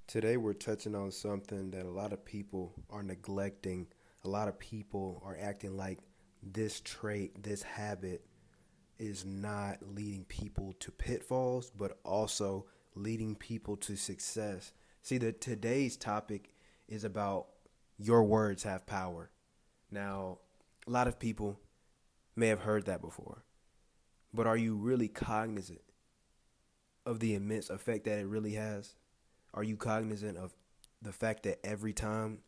Today, we're touching on something that a lot of people are neglecting. A lot of people are acting like this trait, this habit is not leading people to pitfalls, but also leading people to success. See, today's topic is about your words have power. Now, a lot of people may have heard that before, but are you really cognizant of the immense effect that it really has? Are you cognizant of the fact that every time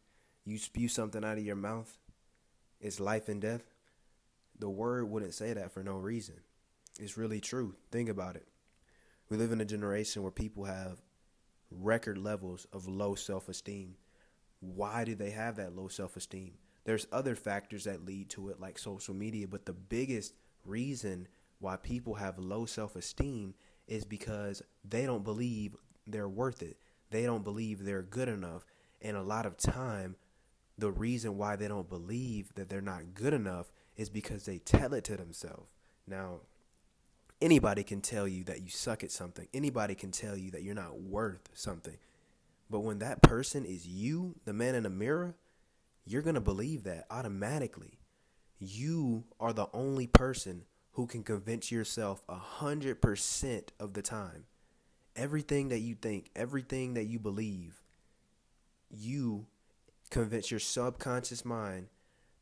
you spew something out of your mouth, it's life and death? The word wouldn't say that for no reason. It's really true. Think about it. We live in a generation where people have record levels of low self esteem. Why do they have that low self esteem? There's other factors that lead to it, like social media, but the biggest reason why people have low self esteem is because they don't believe they're worth it. They don't believe they're good enough. And a lot of time, the reason why they don't believe that they're not good enough is because they tell it to themselves. Now, anybody can tell you that you suck at something. Anybody can tell you that you're not worth something. But when that person is you, the man in the mirror, you're going to believe that automatically. You are the only person who can convince yourself 100% of the time. Everything that you think, everything that you believe, you convince your subconscious mind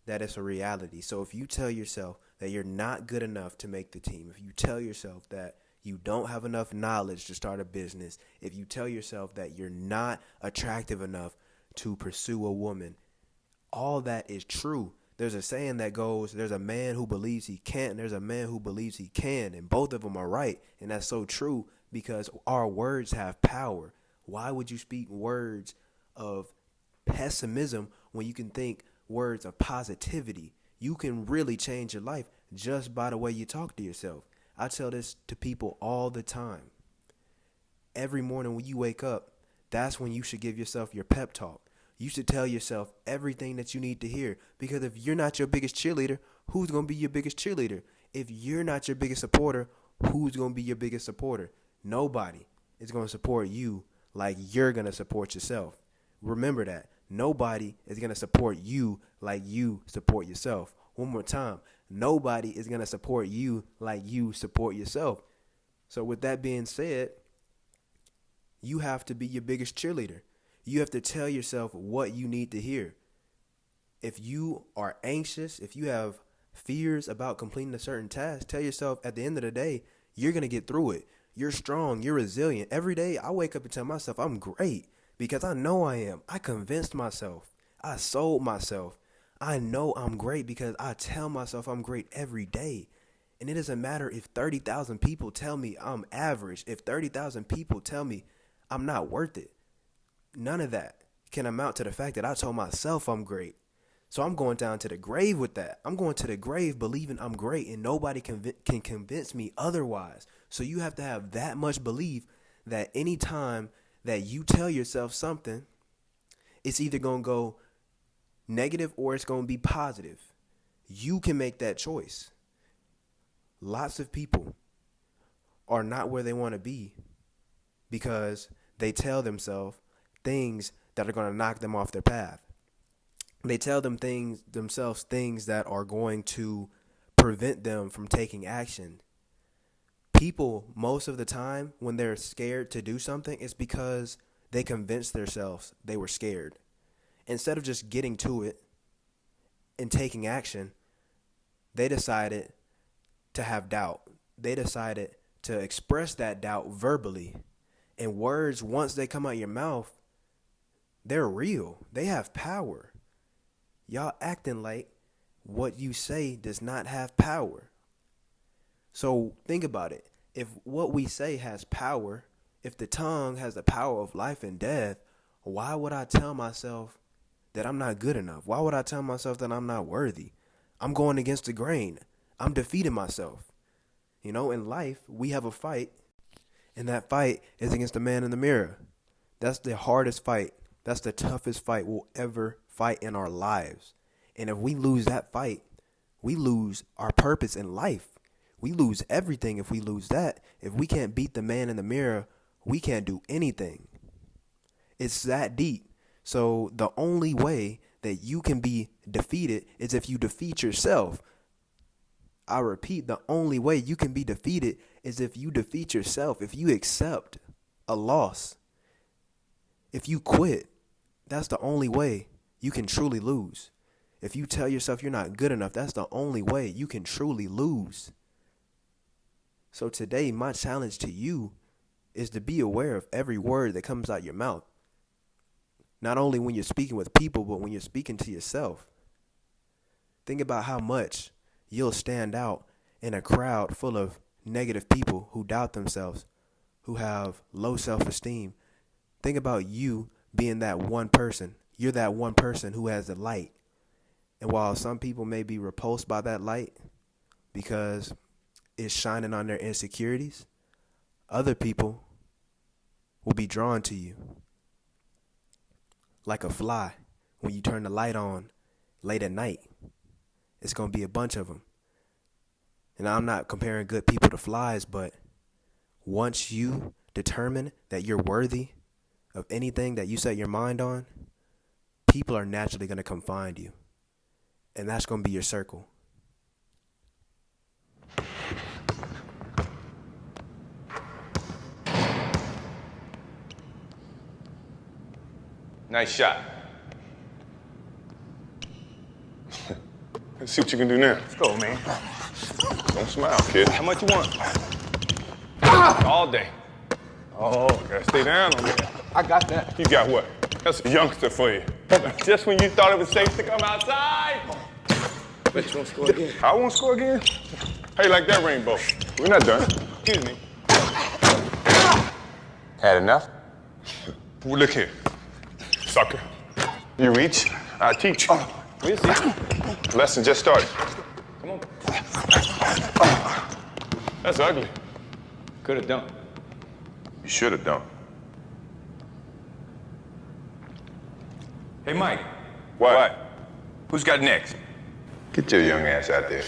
that it's a reality. So if you tell yourself that you're not good enough to make the team, if you tell yourself that you don't have enough knowledge to start a business, if you tell yourself that you're not attractive enough to pursue a woman, all that is true. There's a saying that goes, there's a man who believes he can't, and there's a man who believes he can, and both of them are right. And that's so true because our words have power. Why would you speak words of pessimism when you can think words of positivity? You can really change your life just by the way you talk to yourself. I tell this to people all the time. Every morning when you wake up, that's when you should give yourself your pep talk. You should tell yourself everything that you need to hear, because if you're not your biggest cheerleader, who's going to be your biggest cheerleader? If you're not your biggest supporter, who's going to be your biggest supporter? Nobody is going to support you like you're going to support yourself. Remember that. Nobody is going to support you like you support yourself. One more time. Nobody is going to support you like you support yourself. So with that being said, you have to be your biggest cheerleader. You have to tell yourself what you need to hear. If you are anxious, if you have fears about completing a certain task, tell yourself at the end of the day, you're going to get through it. You're strong. You're resilient. Every day I wake up and tell myself I'm great because I know I am. I convinced myself. I sold myself. I know I'm great because I tell myself I'm great every day. And it doesn't matter if 30,000 people tell me I'm average, if 30,000 people tell me I'm not worth it. None of that can amount to the fact that I told myself I'm great. So I'm going down to the grave with that. I'm going to the grave believing I'm great, and nobody can convince me otherwise. So you have to have that much belief that anytime that you tell yourself something, it's either going to go negative or it's going to be positive. You can make that choice. Lots of people are not where they want to be because they tell themselves things that are going to knock them off their path. They tell themselves things that are going to prevent them from taking action. People, most of the time, when they're scared to do something, it's because they convinced themselves they were scared. Instead of just getting to it and taking action, they decided to have doubt. They decided to express that doubt verbally. And words, once they come out your mouth, they're real. They have power. Y'all acting like what you say does not have power. So think about it. If what we say has power, if the tongue has the power of life and death, why would I tell myself that I'm not good enough? Why would I tell myself that I'm not worthy? I'm going against the grain. I'm defeating myself. You know, in life, we have a fight, and that fight is against the man in the mirror. That's the hardest fight. That's the toughest fight we'll ever fight in our lives. And if we lose that fight, we lose our purpose in life. We lose everything if we lose that. If we can't beat the man in the mirror, we can't do anything. It's that deep. So the only way that you can be defeated is if you defeat yourself. I repeat, the only way you can be defeated is if you defeat yourself, if you accept a loss, if you quit. That's the only way you can truly lose. If you tell yourself you're not good enough, that's the only way you can truly lose. So today, my challenge to you is to be aware of every word that comes out your mouth. Not only when you're speaking with people, but when you're speaking to yourself. Think about how much you'll stand out in a crowd full of negative people who doubt themselves, who have low self-esteem. Think about you being that one person. You're that one person who has the light. And while some people may be repulsed by that light because it's shining on their insecurities, other people will be drawn to you. Like a fly, when you turn the light on late at night, it's going to be a bunch of them. And I'm not comparing good people to flies, but once you determine that you're worthy of anything that you set your mind on, people are naturally going to come find you. And that's going to be your circle. Nice shot. Let's see what you can do now. Let's go, man. Don't smile, kid. How much you want? All day. Oh, gotta stay down on that. I got that. You got what? That's a youngster for you. Just when you thought it was safe to come outside. Bet you won't score again. I won't score again? How you like that rainbow? We're not done. Excuse me. Had enough? Well, look here, sucker. You reach, I teach. We'll see. Lesson just started. Come on. That's ugly. Could have done. You should have done. Hey, Mike. What? Who's got next? Get your young ass out there.